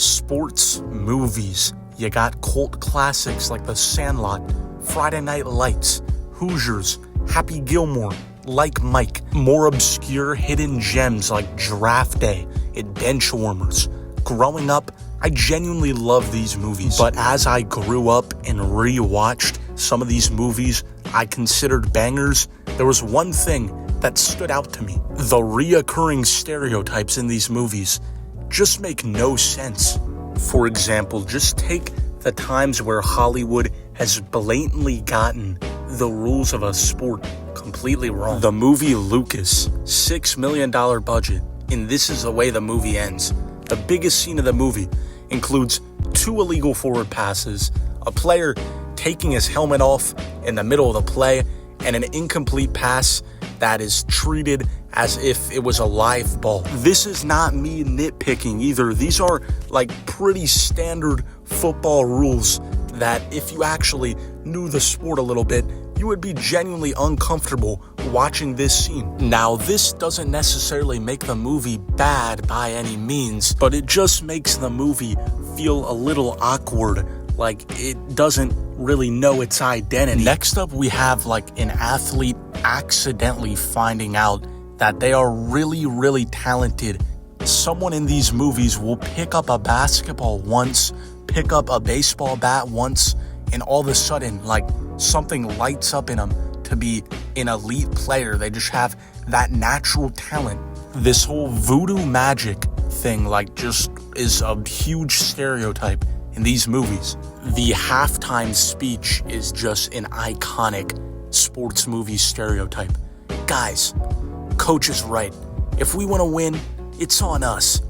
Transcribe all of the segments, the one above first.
Sports movies. You got cult classics like The Sandlot, Friday Night Lights, Hoosiers, Happy Gilmore, Like Mike. More obscure hidden gems like Draft Day and Benchwarmers. Growing up, I genuinely loved these movies. But as I grew up and rewatched some of these movies I considered bangers, there was one thing that stood out to me. The reoccurring stereotypes in these movies just make no sense. For example, just take the times where Hollywood has blatantly gotten the rules of a sport completely wrong. The movie Lucas, $6 million budget, and this is the way the movie ends. The biggest scene of the movie includes 2 illegal forward passes, a player taking his helmet off in the middle of the play, and an incomplete pass that is treated as if it was a live ball. This is not me nitpicking either. These are like pretty standard football rules that if you actually knew the sport a little bit, you would be genuinely uncomfortable watching this scene. Now, this doesn't necessarily make the movie bad by any means, but it just makes the movie feel a little awkward, like it doesn't really know its identity. Next up, we have like an athlete accidentally finding out that they are really, really talented. Someone in these movies will pick up a basketball once, pick up a baseball bat once, and all of a sudden, like, something lights up in them to be an elite player. They just have that natural talent. This whole voodoo magic thing, like, just is a huge stereotype in these movies. The halftime speech is just an iconic sports movie stereotype. Guys, coach is right. If we want to win, it's on us.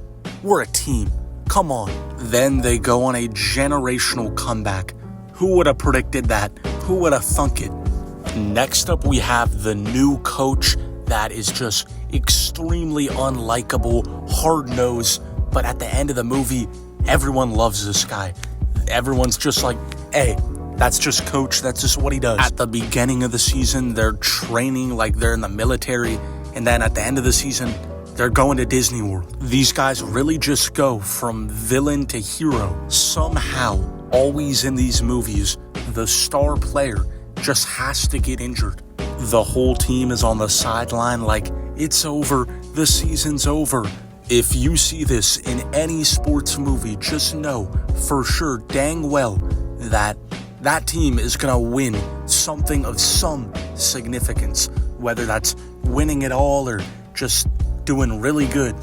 We're a team. Come on. Then they go on a generational comeback. Who would have predicted that? Who would have thunk it? Next up, we have the new coach that is just extremely unlikable, hard-nosed, but at the end of the movie, everyone loves this guy. Everyone's just like, hey, that's just coach, that's just what he does. At the beginning of the season, they're training like they're in the military, and then at the end of the season, they're going to Disney World. These guys really just go from villain to hero. Somehow, always in these movies, the star player just has to get injured. The whole team is on the sideline like, it's over, the season's over. If you see this in any sports movie, just know for sure dang well that that team is going to win something of some significance, whether that's winning it all or just doing really good.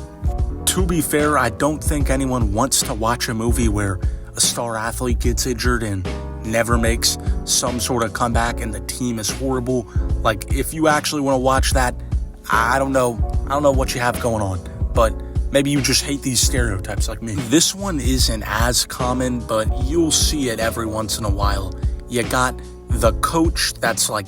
To be fair, I don't think anyone wants to watch a movie where a star athlete gets injured and never makes some sort of comeback and the team is horrible. Like, if you actually want to watch that, I don't know what you have going on, but maybe you just hate these stereotypes like me. This one isn't as common, but you'll see it every once in a while. You got the coach that's like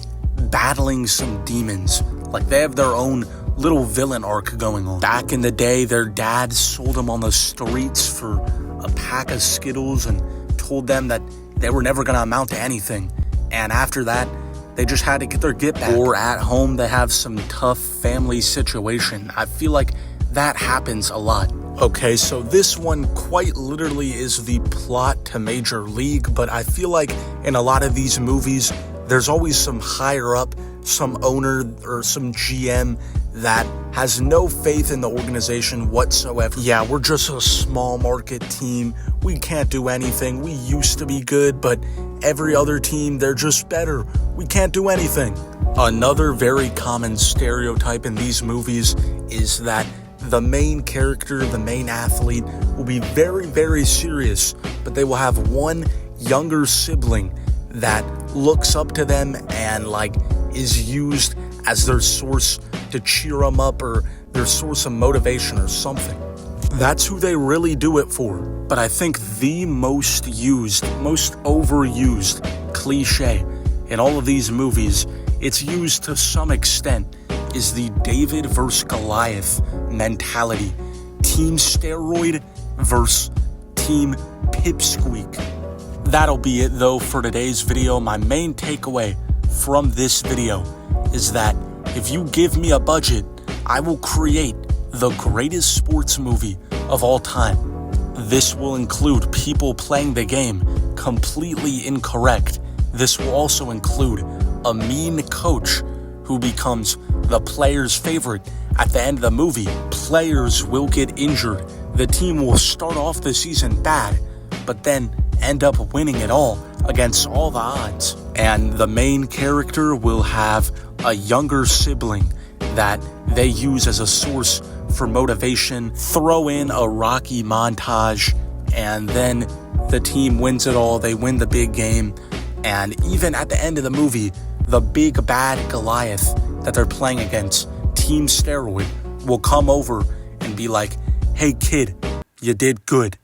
battling some demons. Like, they have their own little villain arc going on. Back in the day, their dad sold them on the streets for a pack of Skittles and told them that they were never going to amount to anything. And after that, they just had to get their get back. Or at home, they have some tough family situation. I feel like that happens a lot. Okay, so this one quite literally is the plot to Major League, but I feel like in a lot of these movies, there's always some higher up, some owner or some GM that has no faith in the organization whatsoever. Yeah, we're just a small market team. We can't do anything. We used to be good, but every other team, they're just better. We can't do anything. Another very common stereotype in these movies is that the main character, the main athlete, will be very, very serious, but they will have one younger sibling that looks up to them and like is used as their source to cheer them up or their source of motivation or something. That's who they really do it for. But I think the most overused cliche in all of these movies, it's used to some extent, is the David versus Goliath mentality. Team steroid versus team pipsqueak. That'll be it though for today's video. My main takeaway from this video is that if you give me a budget, I will create the greatest sports movie of all time. This will include people playing the game completely incorrect. This will also include a mean coach who becomes the player's favorite. At the end of the movie, players will get injured. The team will start off the season bad, but then end up winning it all against all the odds. And the main character will have a younger sibling that they use as a source for motivation. Throw in a Rocky montage, and then the team wins it all. They win the big game. And even at the end of the movie, the big bad Goliath that they're playing against, Team Steroid, will come over and be like, "Hey kid, you did good.